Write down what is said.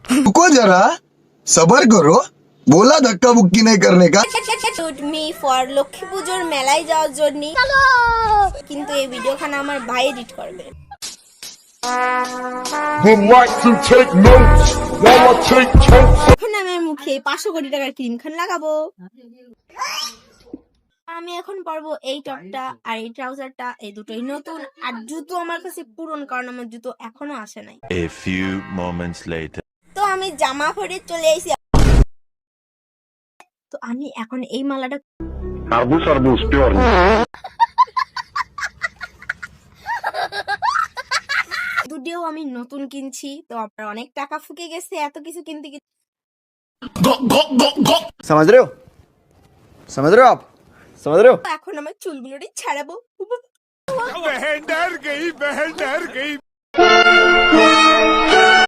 रुको जरा, सबर करो, बोला धक्का मुक्की नहीं करने का। মি ফর লক্ষ্মী পুজোর মেলায় যাওয়ার জন্য, কিন্তু এই ভিডিওখানা আমার ভাই এডিট করবে। Would like to take notes while I take totes. এখন আমি মুখে 500 কোটি টাকার ক্রিম খান লাগাবো। আমি এখন পরবো এই টপটা আর এই ট্রাউজারটা, এই দুটোই নতুন। আর জুতো আমার কাছে পুরনো, কারণ আমার জুতো এখনো আসে নাই। A few moments later. তো আমি জামা পরে চলে এসেছি। তো আমি এখন এই মালাটা Arbus pure. দুটোও আমি নতুন কিনছি। তো আপনার অনেক টাকা ফুকে গেছে এত কিছু কিনতে। समझ रहे हो आप समझ रहे हो। এখন আমার চুলগুলোরই ছাড়াবো। बहन डर गई